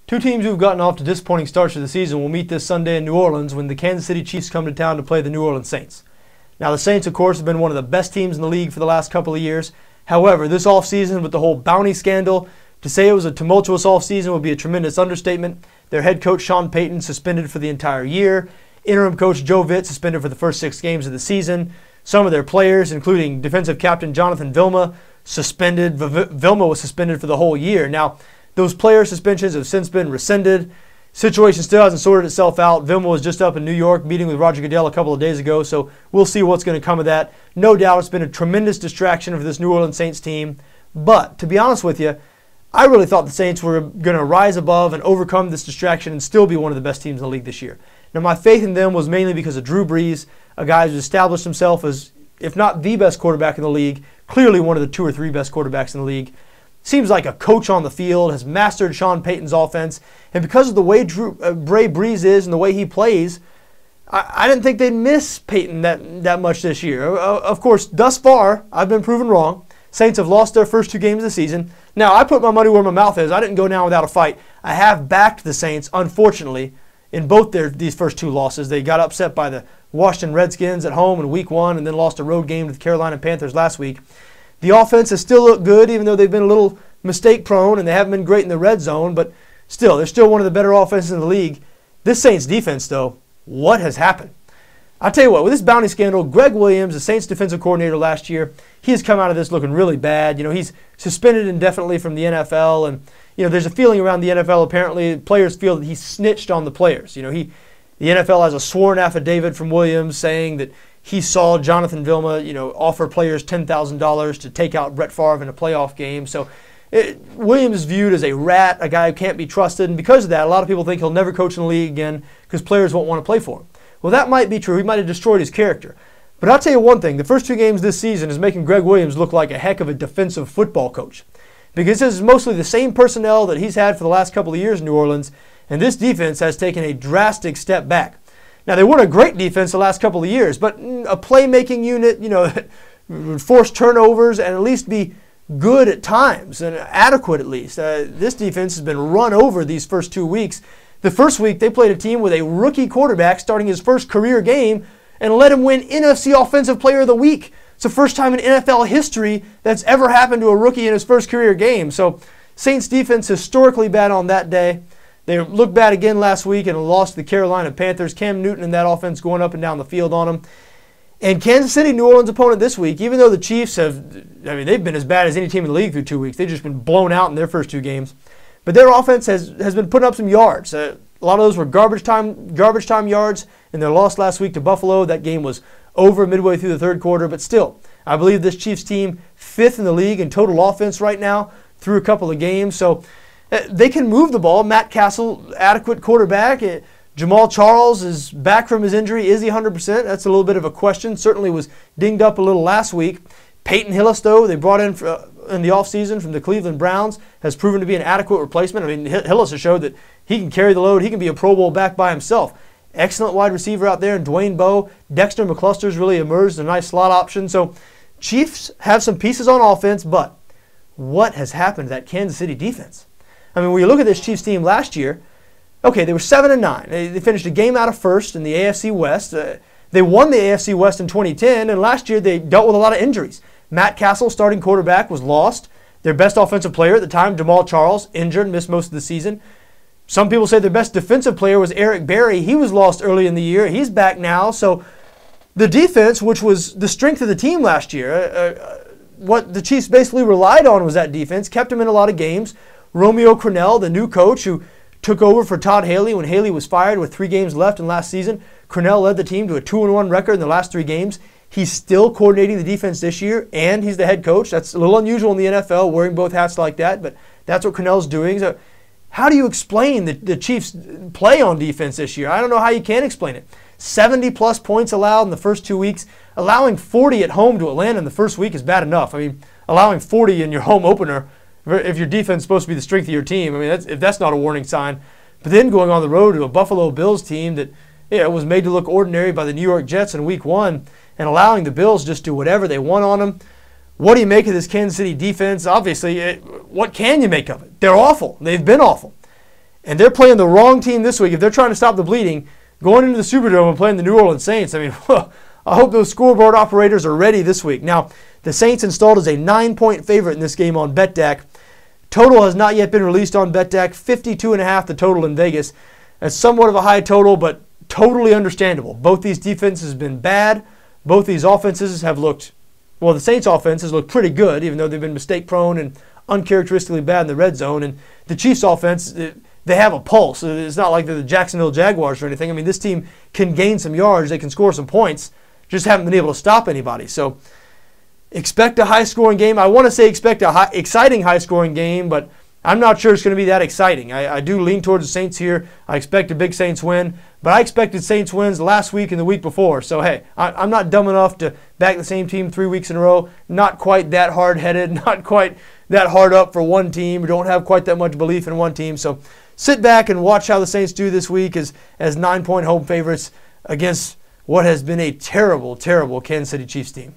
Two teams who've gotten off to disappointing starts to the season will meet this Sunday in New Orleans when the Kansas City Chiefs come to town to play the New Orleans Saints. Now, the Saints, of course, have been one of the best teams in the league for the last couple of years. However, this offseason with the whole bounty scandal, to say it was a tumultuous offseason would be a tremendous understatement. Their head coach, Sean Payton, suspended for the entire year. Interim coach Joe Vitt suspended for the first 6 games of the season. Some of their players, including defensive captain Jonathan Vilma, suspended. Vilma was suspended for the whole year. Now, those player suspensions have since been rescinded. Situation still hasn't sorted itself out. Vilma was just up in New York meeting with Roger Goodell a couple of days ago, so we'll see what's going to come of that. No doubt it's been a tremendous distraction for this New Orleans Saints team. But, to be honest with you, I really thought the Saints were going to rise above and overcome this distraction and still be one of the best teams in the league this year. Now, my faith in them was mainly because of Drew Brees, a guy who's established himself as, if not the best quarterback in the league, clearly one of the 2 or 3 best quarterbacks in the league. Seems like a coach on the field, has mastered Sean Payton's offense, and because of the way Bray Brees is and the way he plays, I didn't think they'd miss Payton that much this year. Of course, thus far, I've been proven wrong. Saints have lost their first 2 games of the season. Now, I put my money where my mouth is. I didn't go down without a fight. I have backed the Saints, unfortunately, in both these first 2 losses. They got upset by the Washington Redskins at home in Week 1 and then lost a road game to the Carolina Panthers last week. The offense has still looked good, even though they've been a little mistake-prone and they haven't been great in the red zone, but still, they're still one of the better offenses in the league. This Saints defense, though, what has happened? I'll tell you what, with this bounty scandal, Greg Williams, the Saints defensive coordinator last year, he has come out of this looking really bad. You know, he's suspended indefinitely from the NFL, and, you know, there's a feeling around the NFL, apparently, players feel that he snitched on the players. You know, the NFL has a sworn affidavit from Williams saying that he saw Jonathan Vilma, you know, offer players $10,000 to take out Brett Favre in a playoff game. So Williams is viewed as a rat, a guy who can't be trusted, and because of that, a lot of people think he'll never coach in the league again because players won't want to play for him. Well, that might be true. He might have destroyed his character. But I'll tell you one thing, the first 2 games this season is making Greg Williams look like a heck of a defensive football coach, because this is mostly the same personnel that he's had for the last couple of years in New Orleans, and this defense has taken a drastic step back. Now, they weren't a great defense the last couple of years, but a playmaking unit, you know, force turnovers and at least be good at times and adequate at least. This defense has been run over these first 2 weeks. The first week, they played a team with a rookie quarterback starting his first career game and let him win NFC Offensive Player of the Week. It's the first time in NFL history that's ever happened to a rookie in his first career game. So, Saints defense historically bad on that day. They looked bad again last week and lost to the Carolina Panthers. Cam Newton and that offense going up and down the field on them. And Kansas City, New Orleans opponent this week, even though the Chiefs they've been as bad as any team in the league through 2 weeks. They've just been blown out in their first 2 games. But their offense has been putting up some yards. A lot of those were garbage time yards in their loss last week to Buffalo. That game was over midway through the 3rd quarter. But still, I believe this Chiefs team 5th in the league in total offense right now through a couple of games. So they can move the ball. Matt Castle, adequate quarterback. Jamal Charles is back from his injury. Is he 100%? That's a little bit of a question. Certainly was dinged up a little last week. Peyton Hillis, though, they brought in the offseason from the Cleveland Browns, has proven to be an adequate replacement. I mean, Hillis has showed that he can carry the load. He can be a Pro Bowl back by himself. Excellent wide receiver out there in Dwayne Bowe. Dexter McCluster's really emerged as a nice slot option. So Chiefs have some pieces on offense, but what has happened to that Kansas City defense? I mean, when you look at this Chiefs team last year, okay, they were 7-9. They finished a game out of first in the AFC West. They won the AFC West in 2010, and last year they dealt with a lot of injuries. Matt Castle, starting quarterback, was lost. Their best offensive player at the time, Jamal Charles, injured, missed most of the season. Some people say their best defensive player was Eric Berry. He was lost early in the year. He's back now. So the defense, which was the strength of the team last year, what the Chiefs basically relied on was that defense, kept them in a lot of games. Romeo Crennel, the new coach who took over for Todd Haley when Haley was fired with 3 games left in last season. Crennel led the team to a 2-1 record in the last 3 games. He's still coordinating the defense this year, and he's the head coach. That's a little unusual in the NFL, wearing both hats like that, but that's what Crennel's doing. So how do you explain the Chiefs' play on defense this year? I don't know how you can explain it. 70-plus points allowed in the first 2 weeks. Allowing 40 at home to Atlanta in the first week is bad enough. I mean, allowing 40 in your home opener, if your defense is supposed to be the strength of your team, I mean, if that's not a warning sign. But then going on the road to a Buffalo Bills team that was made to look ordinary by the New York Jets in Week 1, and allowing the Bills just do whatever they want on them. What do you make of this Kansas City defense? Obviously, what can you make of it? They're awful. They've been awful. And they're playing the wrong team this week. If they're trying to stop the bleeding, going into the Superdome and playing the New Orleans Saints, I mean, I hope those scoreboard operators are ready this week. Now, the Saints installed as a 9-point favorite in this game on BETDAQ. Total has not yet been released on BETDAQ. 52.5 the total in Vegas. That's somewhat of a high total, but totally understandable. Both these defenses have been bad. Both these offenses have looked, well, the Saints offense has looked pretty good, even though they've been mistake prone and uncharacteristically bad in the red zone. And the Chiefs offense, they have a pulse. It's not like they're the Jacksonville Jaguars or anything. I mean, this team can gain some yards. They can score some points. Just haven't been able to stop anybody. So expect a high-scoring game. I want to say expect a exciting high-scoring game, but I'm not sure it's going to be that exciting. I do lean towards the Saints here. I expect a big Saints win, but I expected Saints wins last week and the week before. So, hey, I'm not dumb enough to back the same team 3 weeks in a row. Not quite that hard-headed, not quite that hard up for one team. We don't have quite that much belief in one team. So sit back and watch how the Saints do this week as 9-point home favorites against what has been a terrible, terrible Kansas City Chiefs team.